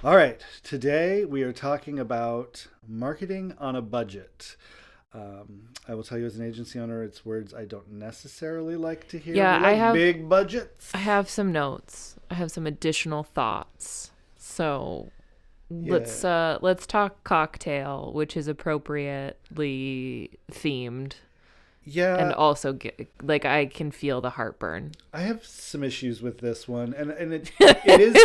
All right, today we are talking about marketing on a budget. I will tell you as an agency owner, it's words I don't necessarily like to hear. Yeah, We like big budgets. I have some notes. I have some additional thoughts. So Yeah. let's talk cocktail, which is appropriately themed and Yeah, also like I can feel the heartburn. I have some issues with this one. And it is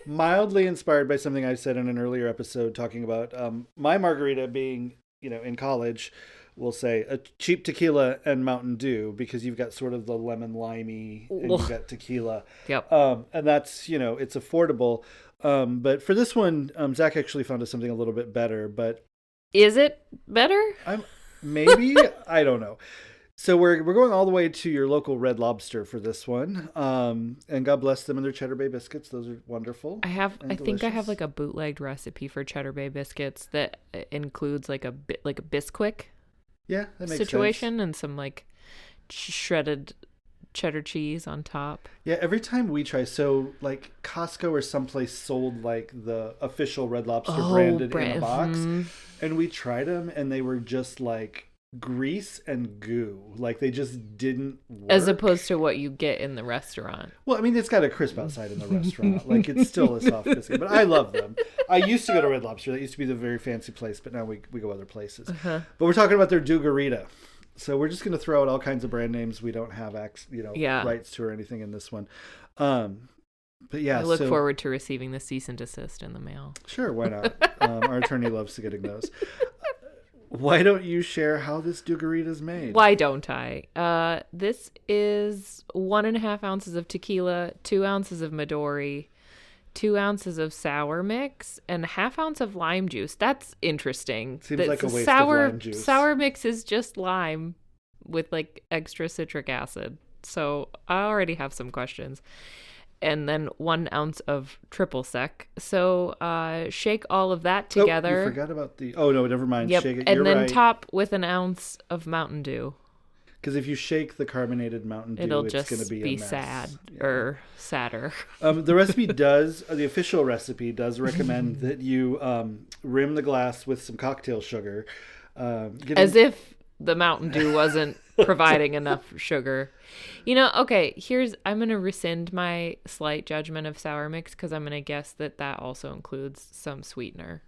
mildly inspired by something I said in an earlier episode talking about my margarita being, in college, we'll say a cheap tequila and Mountain Dew because you've got sort of the lemon limey and you've got tequila. Yep. And that's, it's affordable. But for this one, Zach actually found us something a little bit better, but Is it better? I'm maybe, I don't know. So we're going all the way to your local Red Lobster for this one, and God bless them and their Cheddar Bay biscuits. Those are wonderful. I think I have Delicious. like a bootlegged recipe for Cheddar Bay biscuits that includes like like a Bisquick Yeah, that makes sense. situation and some like shredded cheddar cheese on top. Yeah, every time we try, so like Costco or someplace sold like the official Red Lobster branded in a box, and we tried them, and they were just like grease and goo. Like they just didn't As work. opposed to what you get in the restaurant. Well, I mean, it's got a crisp outside in the restaurant. Like it's still a soft biscuit, but I love them. I used to go to Red Lobster. That used to be the very fancy place, but now we go other places. Uh-huh. But we're talking about their Dewgarita. So we're just going to throw out all kinds of brand names we don't have Yeah. rights to or anything in this one. But yeah, I look so forward to receiving the cease and desist in the mail. sure, why not? Our attorney loves getting those. Why don't you share how this Dewgarita is made? Why don't I? This is 1.5 ounces of tequila, 2 ounces of Midori, 2 ounces of sour mix, and a half ounce of lime juice. That's interesting. Seems like a waste of sour lime juice. sour mix is just lime with like extra citric acid. So I already have some questions. And then 1 ounce of triple sec. So shake all of that Oh, together. you forgot about the. Oh no, never mind. Yep. Shake it. And You're then right. top with an ounce of Mountain Dew. Because if you shake the carbonated Mountain Dew, It'll it's just going to be a mess. sad Yeah. or sadder. The recipe the official recipe does recommend that you rim the glass with some cocktail sugar. As if the Mountain Dew wasn't providing enough sugar. Okay, I'm going to rescind my slight judgment of sour mix because I'm going to guess that also includes some sweetener.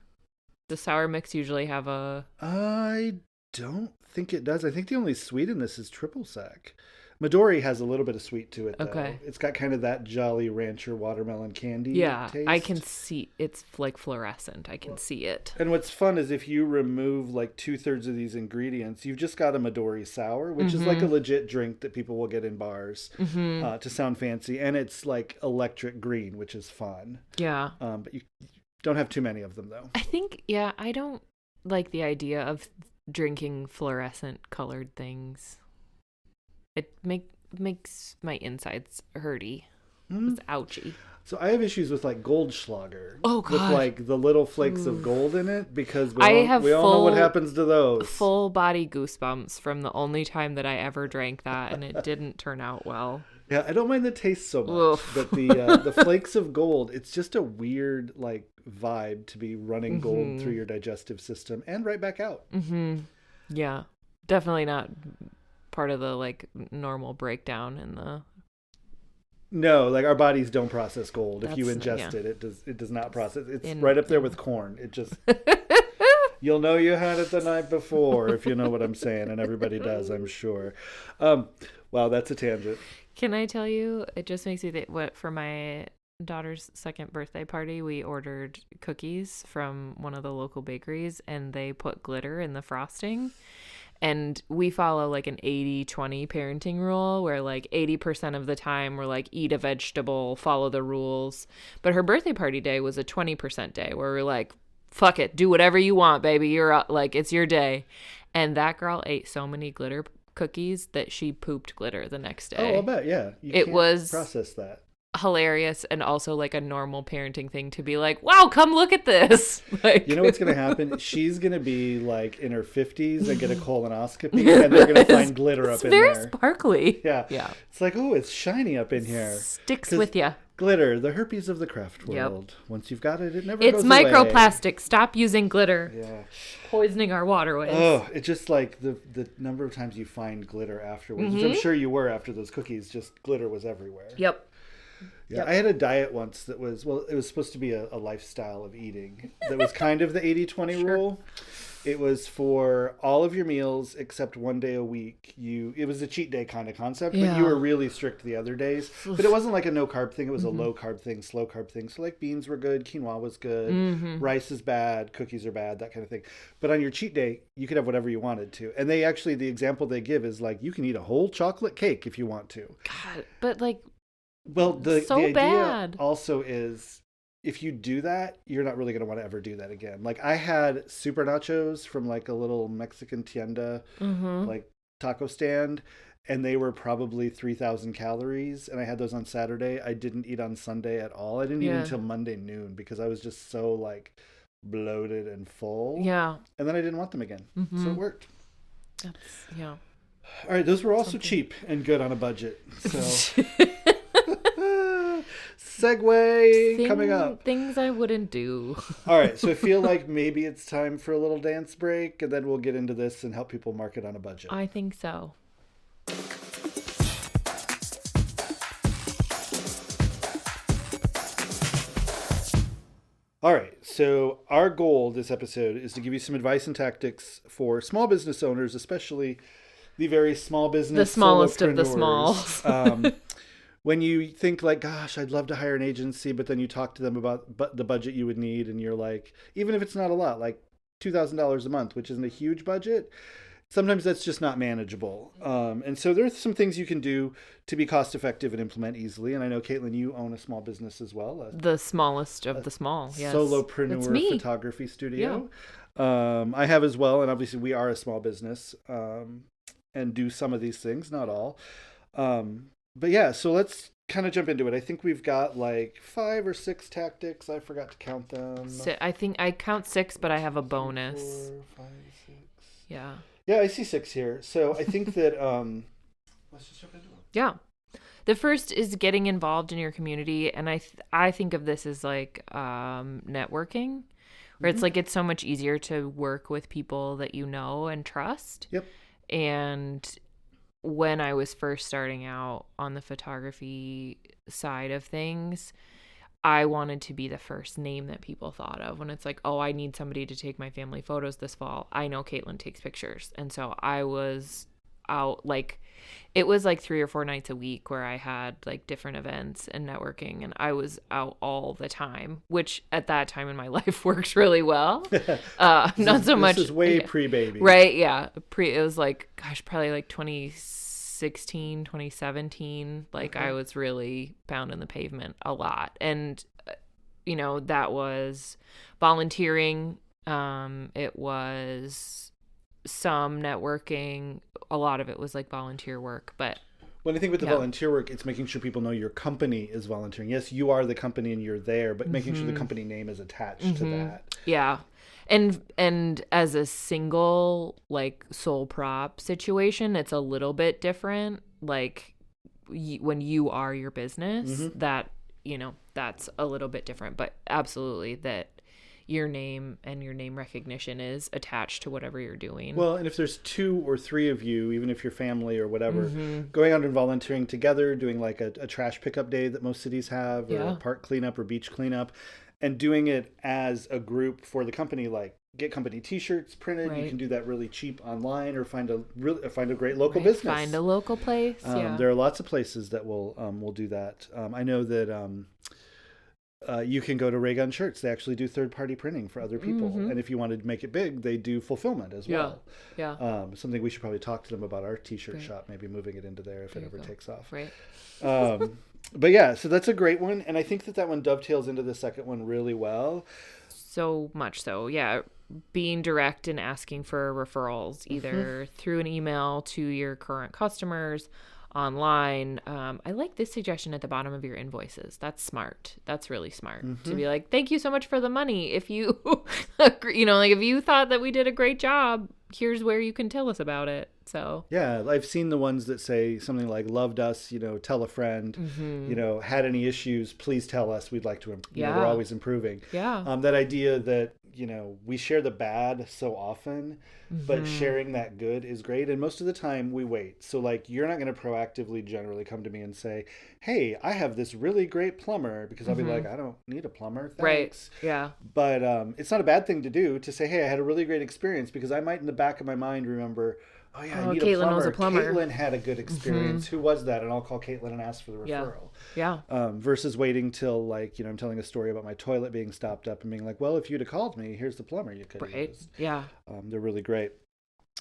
Does sour mix usually have I don't think it does. I think the only sweet in this is triple sec. Midori has a little bit of sweet to it, though. Okay. It's got kind of that Jolly Rancher watermelon candy taste. I can see it's like fluorescent. I can see it. And what's fun is if you remove like 2/3 of these ingredients, you've just got a Midori sour, which is like a legit drink that people will get in bars to sound fancy. And it's like electric green, which is fun. Yeah. But you don't have too many of them, though. I think, I don't like the idea of drinking fluorescent colored things. It makes my insides hurty. It's ouchy. So I have issues with like Goldschlager. Oh, With God. like the little flakes of gold in it because I have we all know what full- happens to those. Full body goosebumps from the only time that I ever drank that, and it didn't turn out well. Yeah, I don't mind the taste so much, Oof. but the flakes of gold, it's just a weird like vibe to be running gold through your digestive system and right back out. Yeah, definitely not part of the like normal breakdown in the. No, like our bodies don't process gold. If you That's- ingest yeah. it does not process. It's In- right up there with corn. It just you'll know you had it the night before if you know what I'm saying, and everybody does, I'm sure. Wow, that's a tangent. Can I tell you? It just makes me think. What for my daughter's second birthday party, we ordered cookies from one of the local bakeries, and they put glitter in the frosting. And we follow like an 80-20 parenting rule where like 80% of the time we're like eat a vegetable, follow the rules. But her birthday party day was a 20% day where we're like, fuck it, do whatever you want, baby. You're like, it's your day. And that girl ate so many glitter cookies that she pooped glitter the next day. Oh, I'll bet, yeah. You It can't was- process that. hilarious and also like a normal parenting thing to be like, wow, come look at this. Like, you know what's going to happen? She's going to be like in her 50s and get a colonoscopy, and they're going to find glitter up in there. It's very sparkly. Yeah. Yeah. It's like, oh, it's shiny up in here. Sticks with you. Glitter, the herpes of the craft world. Yep. Once you've got it, it never it's goes away. It's microplastic. Stop using glitter. Yeah. Poisoning our waterways. Oh, it's just like the number of times you find glitter afterwards, which I'm sure you were after those cookies, just glitter was everywhere. Yep. Yeah, yep. I had a diet once that was, well, it was supposed to be a lifestyle of eating that was kind of the 80-20 rule. It was for all of your meals except one day a week. It was a cheat day kind of concept, but you were really strict the other days. But it wasn't like a no carb thing. It was a low carb thing, slow carb thing. So like beans were good, quinoa was good, rice is bad, cookies are bad, that kind of thing. But on your cheat day, you could have whatever you wanted to. And they actually, the example they give is like, you can eat a whole chocolate cake if you want to. God, but like, well, the idea bad. Also is, if you do that, you're not really going to want to ever do that again. Like I had super nachos from like a little Mexican tienda, like taco stand, and they were probably 3,000 calories. And I had those on Saturday. I didn't eat on Sunday at all. I didn't eat until Monday noon because I was just so like bloated and full. Yeah. And then I didn't want them again. So it worked. Yeah. All right. Those were also cheap and good on a budget. So... Segue coming up. Things I wouldn't do. All right, so I feel like maybe it's time for a little dance break, and then we'll get into this and help people market on a budget. I think so. All right, so our goal this episode is to give you some advice and tactics for small business owners, especially the very small business, the smallest of the smalls. When you think like, gosh, I'd love to hire an agency, but then you talk to them about the budget you would need, and you're like, even if it's not a lot, like $2,000 a month, which isn't a huge budget, sometimes that's just not manageable. And so there's some things you can do to be cost effective and implement easily. And I know, Caitlin, you own a small business as well. The smallest of the small, yes. Solopreneur photography studio. Yeah. I have as well. And obviously we are a small business and do some of these things, not all. But yeah, so let's kind of jump into it. I think we've got like 5 or 6 tactics. I forgot to count them. I think I count 6, but I have a bonus. 4, 5, 6. Yeah. Yeah, I see 6 here. So I think that let's just jump into them. Yeah. The first is getting involved in your community, and I think of this as like networking, where it's like it's so much easier to work with people that you know and trust. Yep. And when I was first starting out on the photography side of things, I wanted to be the first name that people thought of when it's like, oh, I need somebody to take my family photos this fall. I know Caitlin takes pictures. And so I was out, like, it was like 3 or 4 nights a week where I had like different events and networking, and I was out all the time, which at that time in my life worked really well. Not so much. This is way pre-baby. Right, yeah. It was like, gosh, probably like 2016, 2017. Like I was really pounding the pavement a lot. And, you know, that was volunteering. It was some networking. A lot of it was like volunteer work, but when I think with the volunteer work, it's making sure people know your company is volunteering. Yes, you are the company and you're there, but making sure the company name is attached to that. Yeah. And as a single like sole prop situation, it's a little bit different. Like when you are your business, that, you know, that's a little bit different, but absolutely that your name and your name recognition is attached to whatever you're doing. Well, and if there's 2 or 3 of you, even if you're family or whatever, going out and volunteering together, doing like a trash pickup day that most cities have, or a park cleanup or beach cleanup, and doing it as a group for the company, like get company t-shirts printed. You can do that really cheap online, or find a great local business. Find a local place. There are lots of places that will do that. I know that you can go to Ray Gun Shirts. They actually do third-party printing for other people. And if you wanted to make it big, they do fulfillment as well. Yeah. Something we should probably talk to them about our t-shirt shop, maybe moving it into there if it ever takes off. Right. But yeah, so that's a great one. And I think that one dovetails into the second one really well. So much so. Yeah. Being direct and asking for referrals, either through an email to your current customers, online. I like this suggestion at the bottom of your invoices. That's smart. That's really smart to be like, thank you so much for the money. If you, like if you thought that we did a great job, here's where you can tell us about it. So yeah, I've seen the ones that say something like loved us, tell a friend, had any issues, please tell us. We'd like to, we're always improving. Yeah. That idea that, we share the bad so often, but sharing that good is great. And most of the time we wait. So like, you're not going to proactively generally come to me and say, hey, I have this really great plumber, because I'll be like, I don't need a plumber. Thanks. Right. Yeah. But it's not a bad thing to do to say, hey, I had a really great experience, because I might in the back of my mind remember, oh yeah, I need Caitlin knows a plumber. Caitlin had a good experience. Who was that? And I'll call Caitlin and ask for the referral. Yeah. Versus waiting till like, I'm telling a story about my toilet being stopped up and being like, well, if you'd have called me, here's the plumber you could have used. Yeah. They're really great.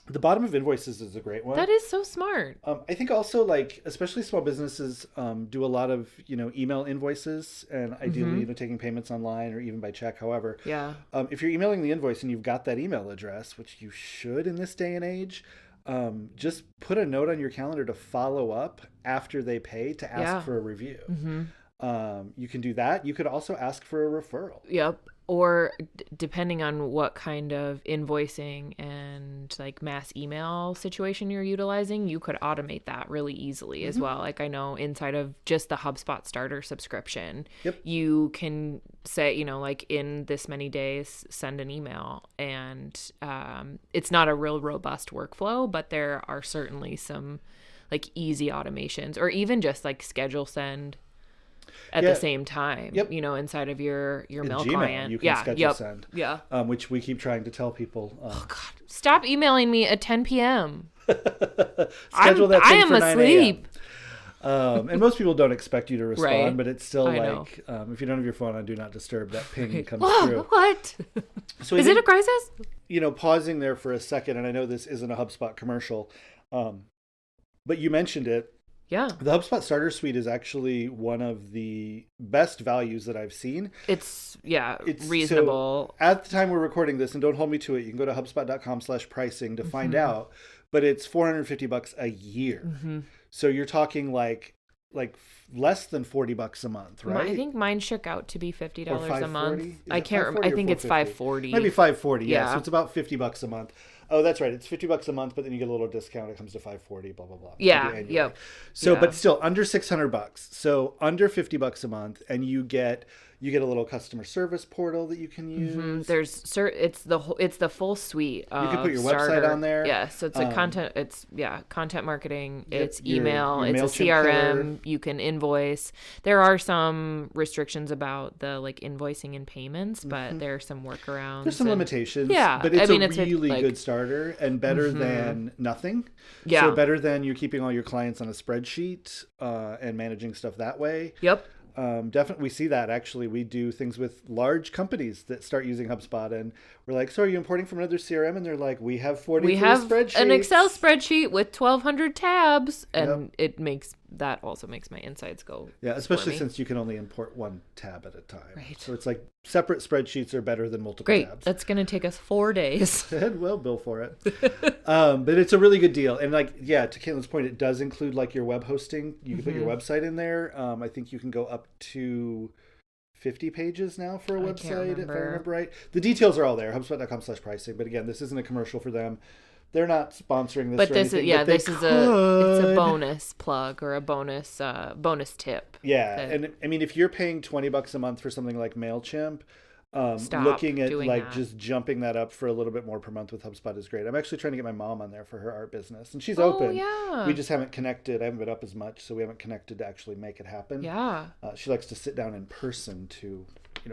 The bottom of invoices is a great one. That is so smart. I think also like, especially small businesses do a lot of, email invoices, and ideally, taking payments online or even by check, however. Yeah. If you're emailing the invoice and you've got that email address, which you should in this day and age, just put a note on your calendar to follow up after they pay to ask for a review. You can do that. You could also ask for a referral. Yep. Or depending on what kind of invoicing and like mass email situation you're utilizing, you could automate that really easily as well. Like I know inside of just the HubSpot starter subscription, you can say, like in this many days, send an email. And it's not a real robust workflow, but there are certainly some like easy automations, or even just like schedule send at the same time, inside of your mail Gmail, client. you can schedule send. Yeah. Which we keep trying to tell people. Oh God! Stop emailing me at 10 p.m. Schedule that thing for 9 asleep. And most people don't expect you to respond, Right. but it's still like, if you don't have your phone on Do Not Disturb, that ping comes through. What? So Is it a crisis? Pausing there for a second, and I know this isn't a HubSpot commercial, but you mentioned it. Yeah. The HubSpot Starter Suite is actually one of the best values that I've seen. It's reasonable. So at the time we're recording this, and don't hold me to it, you can go to HubSpot.com/pricing to find out, but it's $450 a year. So you're talking like less than $40 a month, right? I think mine shook out to be $50 a month. I can't remember. I think it's $540. Maybe $540. Yeah. So it's about $50 a month. Oh, that's right. It's $50 a month, but then you get a little discount. It comes to $540. Blah blah blah. Yeah. Yep. So, but still under $600. So under $50 a month, and you get a little customer service portal that you can use. It's the full suite. You can put your website on there. Yeah. So it's content marketing. It's email. Your it's a CRM. You can invoice. There are some restrictions about the like invoicing and payments, but there are some workarounds. There's some limitations. Yeah. But it's a really good starter, and better than nothing. Yeah. So better than you're keeping all your clients on a spreadsheet and managing stuff that way. Yep. Definitely, we see that actually. We do things with large companies that start using HubSpot, and we're like, so are you importing from another CRM? And they're like, we have 43 spreadsheets. An Excel spreadsheet with 1,200 tabs, and that also makes my insides go. Yeah, especially since you can only import one tab at a time. Right. So it's like separate spreadsheets are better than multiple Great. tabs. That's going to take us 4 days. And we'll bill for it. But it's a really good deal. And like, to Caitlin's point, it does include like your web hosting. You can put your website in there. I think you can go up to 50 pages now for a website, if I remember right. The details are all there, HubSpot.com/pricing. But again, this isn't a commercial for them. They're not sponsoring this. But this is a bonus plug or a bonus tip. Yeah, and I mean, if you're paying $20 a month for something like MailChimp, looking at like just jumping that up for a little bit more per month with HubSpot is great. I'm actually trying to get my mom on there for her art business, and she's open. Yeah. We just haven't connected. I haven't been up as much, so we haven't connected to actually make it happen. Yeah. She likes to sit down in person to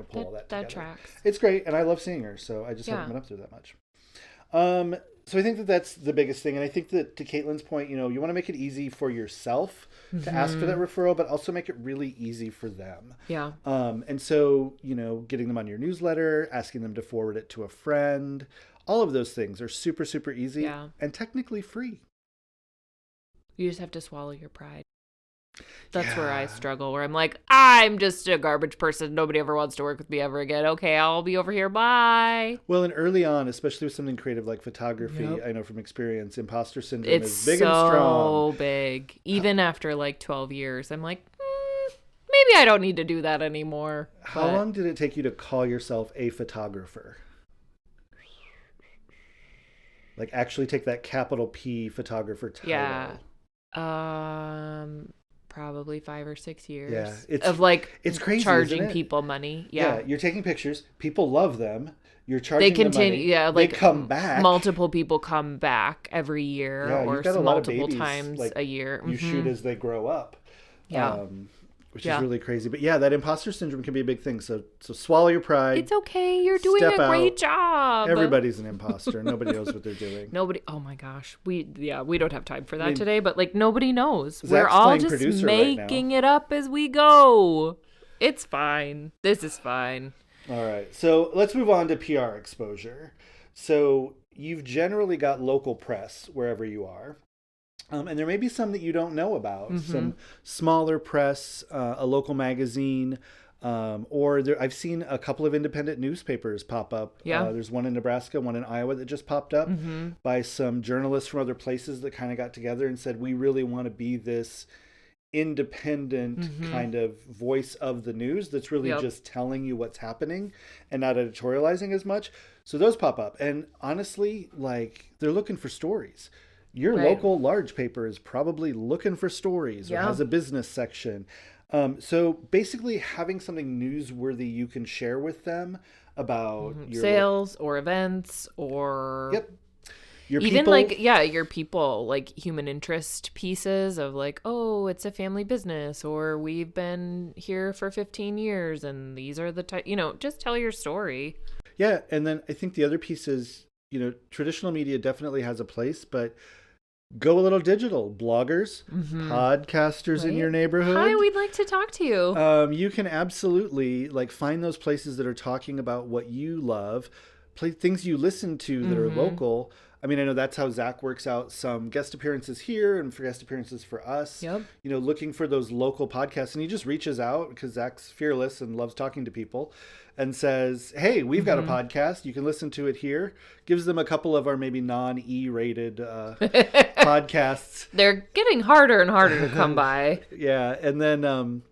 pull all that together. That tracks. It's great, and I love seeing her, so I just haven't been up there that much. So I think that that's the biggest thing. And I think that to Caitlin's point, you want to make it easy for yourself to ask for that referral, but also make it really easy for them. Yeah. And so, getting them on your newsletter, asking them to forward it to a friend, all of those things are super, super easy and technically free. You just have to swallow your pride. That's where I struggle, where I'm like, I'm just a garbage person. Nobody ever wants to work with me ever again. Okay, I'll be over here. Bye. Well, and early on, especially with something creative like photography, I know from experience, imposter syndrome It's is big and strong. so big. Even after like 12 years, I'm like, maybe I don't need to do that anymore. How long did it take you to call yourself a photographer? Like actually take that capital P photographer title. Yeah. Probably 5 or 6 years. Yeah, it's crazy, charging isn't it? people money. Yeah, you're taking pictures. People love them. You're charging them money. Yeah, they come back. Multiple people come back every year, or multiple times a year. You shoot as they grow up. Yeah. Which is really crazy. But yeah, that imposter syndrome can be a big thing. So swallow your pride. It's okay. You're doing a great job. Everybody's an imposter. Nobody knows what they're doing. Nobody. Oh my gosh. We don't have time for that today, but like nobody knows. Zach's We're all playing just producer making it up as we go. It's fine. This is fine. All right. So let's move on to PR exposure. So you've generally got local press wherever you are. And there may be some that you don't know about, some smaller press, a local magazine, I've seen a couple of independent newspapers pop up. Yeah. There's one in Nebraska, one in Iowa that just popped up by some journalists from other places that kind of got together and said, we really want to be this independent kind of voice of the news that's really just telling you what's happening and not editorializing as much. So those pop up. And honestly, like, they're looking for stories. Your local large paper is probably looking for stories or has a business section. So basically having something newsworthy you can share with them about your sales or events or your even people. Your people, like human interest pieces of like, oh, it's a family business, or we've been here for 15 years and these are the just tell your story. Yeah. And then I think the other piece is, traditional media definitely has a place, but go a little digital. Bloggers, podcasters in your neighborhood. Hi, we'd like to talk to you. You can absolutely find those places that are talking about what you love, things you listen to that are local. I mean, I know that's how Zach works out some guest appearances here and for guest appearances for us. Yep. Looking for those local podcasts. And he just reaches out because Zach's fearless and loves talking to people and says, hey, we've got a podcast. You can listen to it here. Gives them a couple of our maybe non-E-rated podcasts. They're getting harder and harder to come by. Yeah. And then,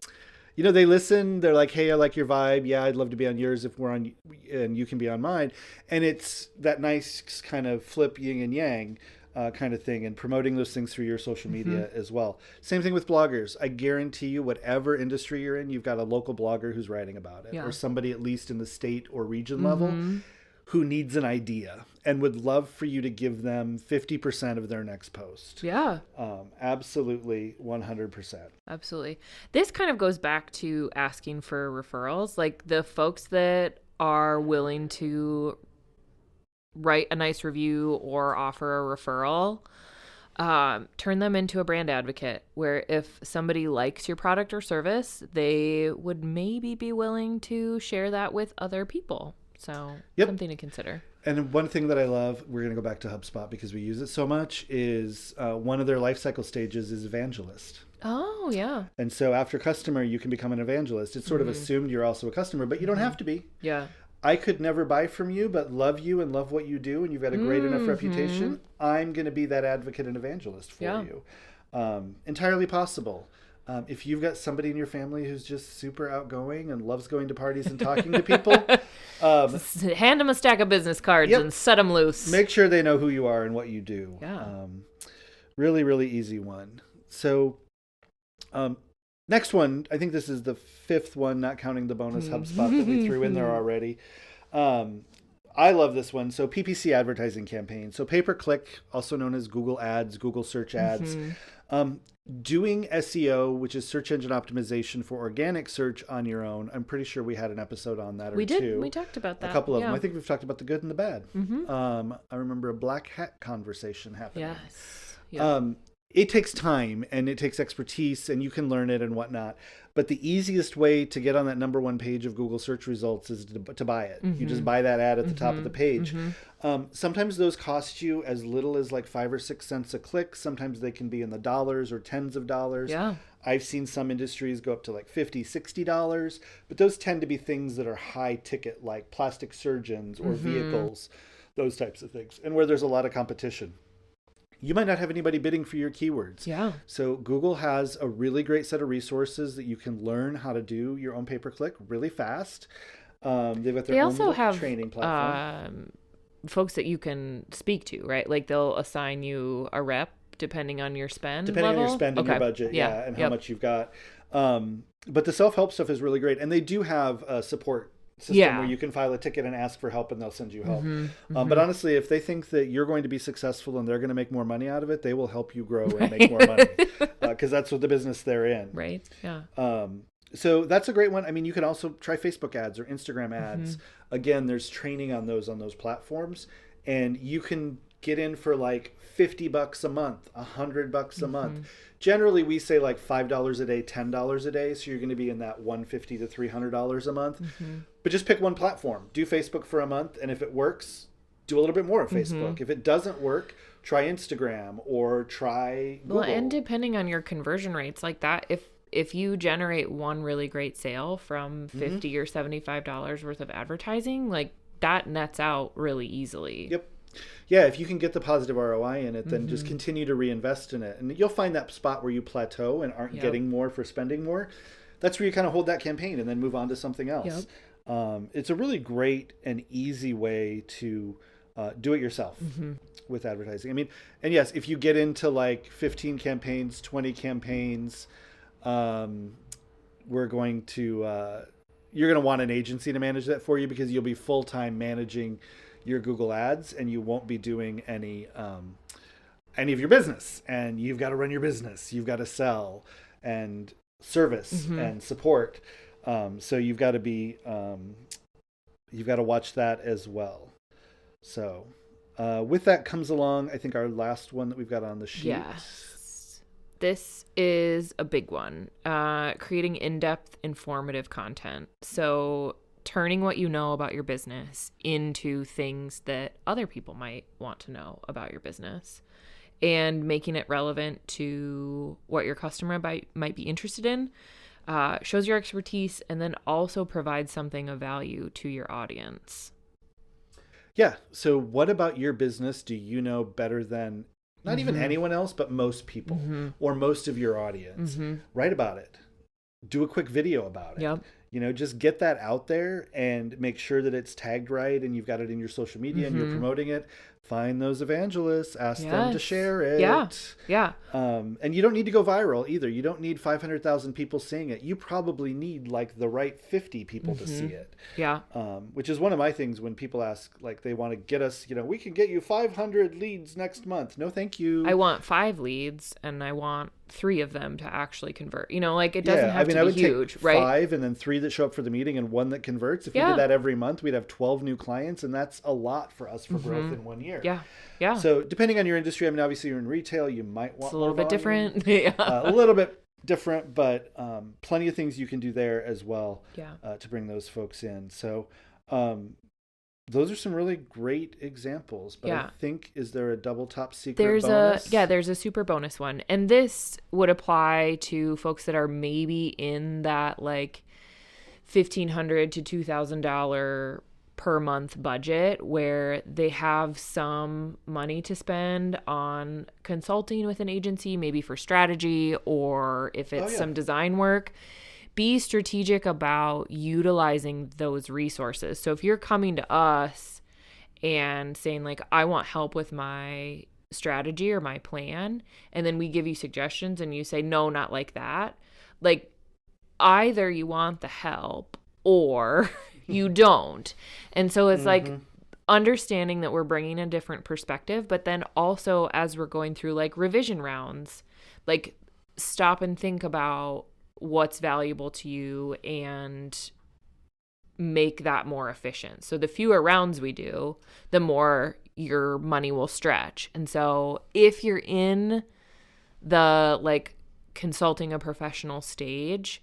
they listen. They're like, hey, I like your vibe. Yeah, I'd love to be on yours if we're on, and you can be on mine. And it's that nice kind of flip yin and yang kind of thing, and promoting those things through your social media as well. Same thing with bloggers. I guarantee you, whatever industry you're in, you've got a local blogger who's writing about it, or somebody at least in the state or region level who needs an idea and would love for you to give them 50% of their next post. Yeah. Absolutely, 100%. Absolutely. This kind of goes back to asking for referrals. Like the folks that are willing to write a nice review or offer a referral, turn them into a brand advocate, where if somebody likes your product or service, they would maybe be willing to share that with other people. So something to consider. And one thing that I love, we're going to go back to HubSpot because we use it so much, is one of their life cycle stages is evangelist. Oh, yeah. And so after customer, you can become an evangelist. It's sort of assumed you're also a customer, but you don't have to be. Yeah. I could never buy from you, but love you and love what you do, and you've got a great enough reputation. I'm going to be that advocate and evangelist for you. Entirely possible. If you've got somebody in your family who's just super outgoing and loves going to parties and talking to people, hand them a stack of business cards and set them loose. Make sure they know who you are and what you do. Yeah. Really, really easy one. So next one, I think this is the fifth one, not counting the bonus HubSpot that we threw in there already. I love this one. So PPC advertising campaign. So pay-per-click, also known as Google Ads, Google search ads. Doing SEO, which is search engine optimization for organic search on your own. I'm pretty sure we had an episode on that we two. did. We talked about that. A couple of them. I think we've talked about the good and the bad. I remember a black hat conversation happening. Yes. it takes time and it takes expertise, and you can learn it and whatnot. But the easiest way to get on that number one page of Google search results is to buy it. You just buy that ad at the top of the page. Sometimes those cost you as little as like 5 or 6 cents a click. Sometimes they can be in the dollars or tens of dollars. Yeah. I've seen some industries go up to like $50, $60, but those tend to be things that are high ticket, like plastic surgeons or vehicles, those types of things, and where there's a lot of competition. You might not have anybody bidding for your keywords. Yeah. So Google has a really great set of resources that you can learn how to do your own pay-per-click really fast. They've got their own little training platform. Folks that you can speak to, right? Like they'll assign you a rep depending on your spend Depending level? on your spend and your budget, and how much you've got. But the self-help stuff is really great. And they do have a support system where you can file a ticket and ask for help and they'll send you help. But honestly, if they think that you're going to be successful and they're going to make more money out of it, they will help you grow and make more money because that's what the business they're in. Right. Yeah. So that's a great one. I mean, you can also try Facebook ads or Instagram ads. Again, there's training on those platforms, and you can get in for like $50 a month, $100 a month. Generally, we say like $5 a day, $10 a day. So you're going to be in that $150 to $300 a month. But just pick one platform. Do Facebook for a month, and if it works, do a little bit more of Facebook. If it doesn't work, try Instagram or try Google. Well, and depending on your conversion rates like that, if you generate one really great sale from $50 or $75 worth of advertising, like that nets out really easily. Yep. Yeah, if you can get the positive ROI in it, then just continue to reinvest in it. And you'll find that spot where you plateau and aren't getting more for spending more. That's where you kind of hold that campaign and then move on to something else. It's a really great and easy way to do it yourself with advertising. I mean, and yes, if you get into like 15 campaigns, 20 campaigns, you're going to want an agency to manage that for you because you'll be full-time managing your Google ads and you won't be doing any of your business, and you've got to run your business. You've got to sell and service and support. So you've got to watch that as well. So with that comes along, I think, our last one that we've got on the sheet. Yes. This is a big one. Creating in-depth, informative content. So turning what you know about your business into things that other people might want to know about your business and making it relevant to what your customer might be interested in, shows your expertise, and then also provides something of value to your audience. Yeah. So what about your business do you know better than not even anyone else, but most people or most of your audience? Write about it. Do a quick video about it. Yep. Just get that out there and make sure that it's tagged right and you've got it in your social media and you're promoting it. Find those evangelists, ask them to share it. Yeah. And you don't need to go viral either. You don't need 500,000 people seeing it. You probably need like the right 50 people to see it. Yeah. Which is one of my things when people ask, like they want to get us, we can get you 500 leads next month. No, thank you. I want 5 leads and I want 3 of them to actually convert. Like it doesn't have to be I would huge, take right? 5 and then 3 that show up for the meeting and 1 that converts. If we did that every month, we'd have 12 new clients, and that's a lot for us for growth in 1 year. Yeah. So depending on your industry, I mean, obviously you're in retail, you might want it's a little bit different. A little bit different, but plenty of things you can do there as well to bring those folks in. So those are some really great examples, but I think, is there a double top secret bonus? There's a super bonus one. And this would apply to folks that are maybe in that like $1,500 to $2,000 per month budget where they have some money to spend on consulting with an agency, maybe for strategy or if it's some design work. Be strategic about utilizing those resources. So if you're coming to us and saying like, I want help with my strategy or my plan, and then we give you suggestions and you say, no, not like that. Like either you want the help or you don't. And so it's like understanding that we're bringing a different perspective, but then also as we're going through like revision rounds, like stop and think about what's valuable to you and make that more efficient. So the fewer rounds we do, the more your money will stretch. And so if you're in the like consulting a professional stage,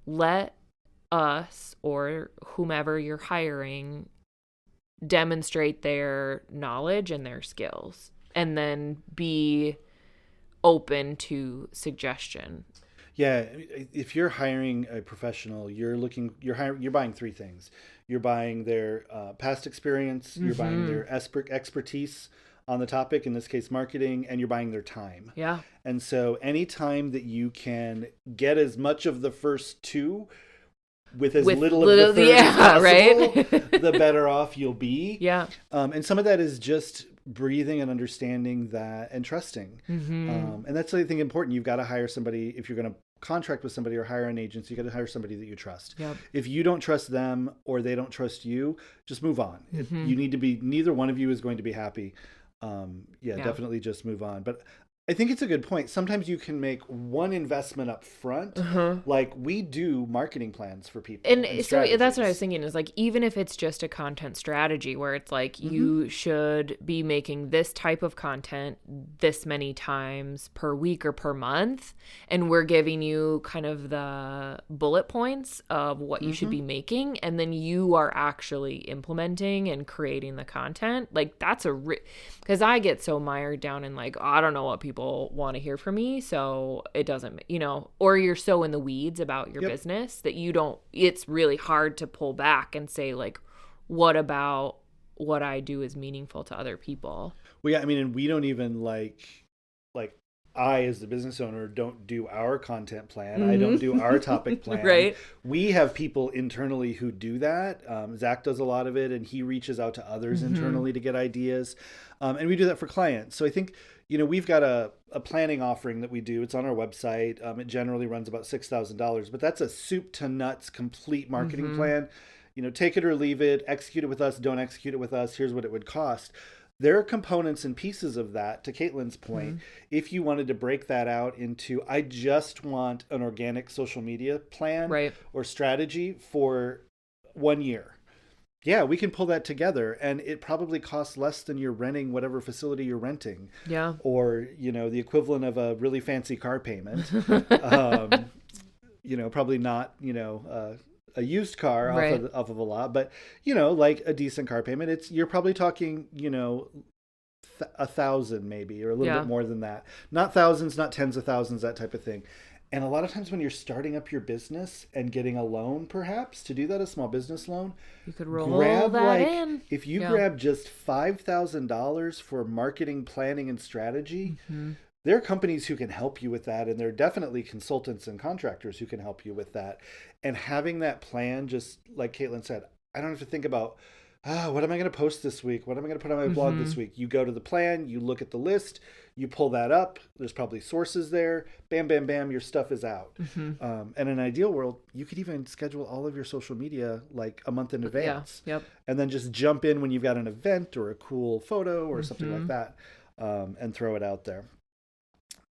let us or whomever you're hiring demonstrate their knowledge and their skills, and then be open to suggestion. Yeah, if you're hiring a professional, you're buying three things. You're buying their past experience, you're buying their expertise on the topic, in this case marketing, and you're buying their time. Yeah. And so anytime that you can get as much of the first two with little of the third as possible, right? The better off you'll be. Yeah. And some of that is just breathing and understanding that and trusting. And that's, I think, important. You've got to hire somebody. If you're going to contract with somebody or hire an agency, you got to hire somebody that you trust. Yep. If you don't trust them or they don't trust you, just move on. You need to be, neither one of you is going to be happy. Definitely just move on. But I think it's a good point. Sometimes you can make one investment up front. Like we do marketing plans for people. And so that's what I was thinking is like, even if it's just a content strategy where it's like, you should be making this type of content this many times per week or per month. And we're giving you kind of the bullet points of what you should be making. And then you are actually implementing and creating the content. Like that's because I get so mired down in like, oh, I don't know what people want to hear from me, so it doesn't, or you're so in the weeds about your business that it's really hard to pull back and say like, what about what I do is meaningful to other people. Well, yeah, I mean, and we don't even like I, as the business owner, don't do our content plan. I don't do our topic plan. Right. We have people internally who do that. Zach does a lot of it, and he reaches out to others internally to get ideas. And we do that for clients. So I think, we've got a planning offering that we do. It's on our website. It generally runs about $6,000, but that's a soup to nuts complete marketing plan. Take it or leave it, execute it with us, don't execute it with us. Here's what it would cost. There are components and pieces of that, to Caitlin's point, if you wanted to break that out into, I just want an organic social media plan or strategy for 1 year. Yeah, we can pull that together, and it probably costs less than you're renting whatever facility you're renting. Yeah. Or, the equivalent of a really fancy car payment. Probably not, a used car off of a lot, but like a decent car payment, you're probably talking, $1,000 maybe, or a little bit more than that. Not thousands, not tens of thousands, that type of thing. And a lot of times when you're starting up your business and getting a loan, perhaps to do that, a small business loan, you could roll that in. If you grab just $5,000 for marketing, planning, and strategy, there are companies who can help you with that, and there are definitely consultants and contractors who can help you with that. And having that plan, just like Caitlin said, I don't have to think about, what am I going to post this week? What am I going to put on my blog this week? You go to the plan, you look at the list, you pull that up. There's probably sources there. Bam, bam, bam, your stuff is out. And in an ideal world, you could even schedule all of your social media like a month in advance. And then just jump in when you've got an event or a cool photo or something like that, and throw it out there.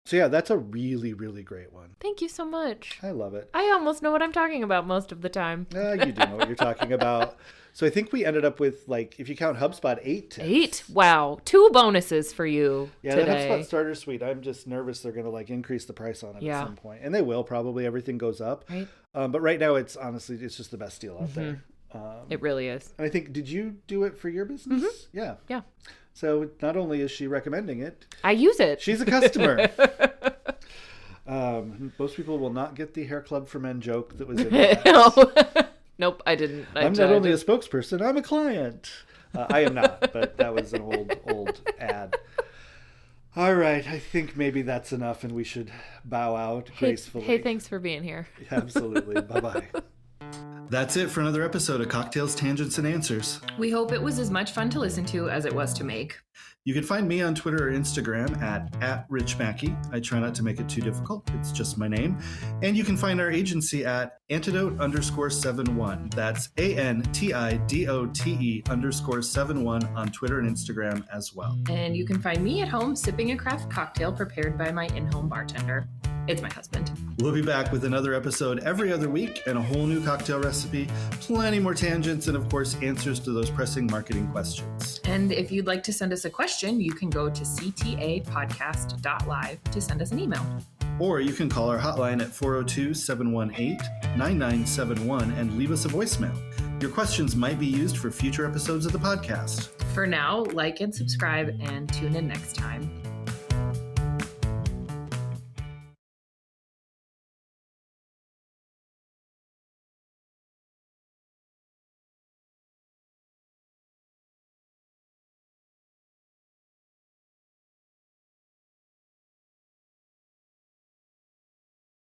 So yeah, that's a really, really great one. Thank you so much. I love it. I almost know what I'm talking about most of the time. You do know what you're talking about. So I think we ended up with, like, if you count HubSpot, 8 tips. 8? Wow. 2 bonuses for you today. The HubSpot Starter Suite, I'm just nervous they're going to, like, increase the price on it at some point. And they will, probably. Everything goes up. Right. But right now, it's just the best deal out there. It really is. And I think, did you do it for your business? Yeah. So not only is she recommending it, I use it. She's a customer. Most people will not get the Hair Club for Men joke that was in that. Nope, I didn't. I'm not only a spokesperson, I'm a client. I am not, but that was an old ad. All right, I think maybe that's enough, and we should bow out gracefully. Hey, thanks for being here. Absolutely. Bye-bye. That's it for another episode of Cocktails, Tangents, and Answers. We hope it was as much fun to listen to as it was to make. You can find me on Twitter or Instagram at RichMackey. I try not to make it too difficult. It's just my name. And you can find our agency at Antidote_71. That's ANTIDOTE_71 on Twitter and Instagram as well. And you can find me at home sipping a craft cocktail prepared by my in-home bartender. It's my husband. We'll be back with another episode every other week and a whole new cocktail recipe, plenty more tangents, and of course, answers to those pressing marketing questions. And if you'd like to send us a question, you can go to ctapodcast.live to send us an email. Or you can call our hotline at 402-718-9971 and leave us a voicemail. Your questions might be used for future episodes of the podcast. For now, like and subscribe and tune in next time.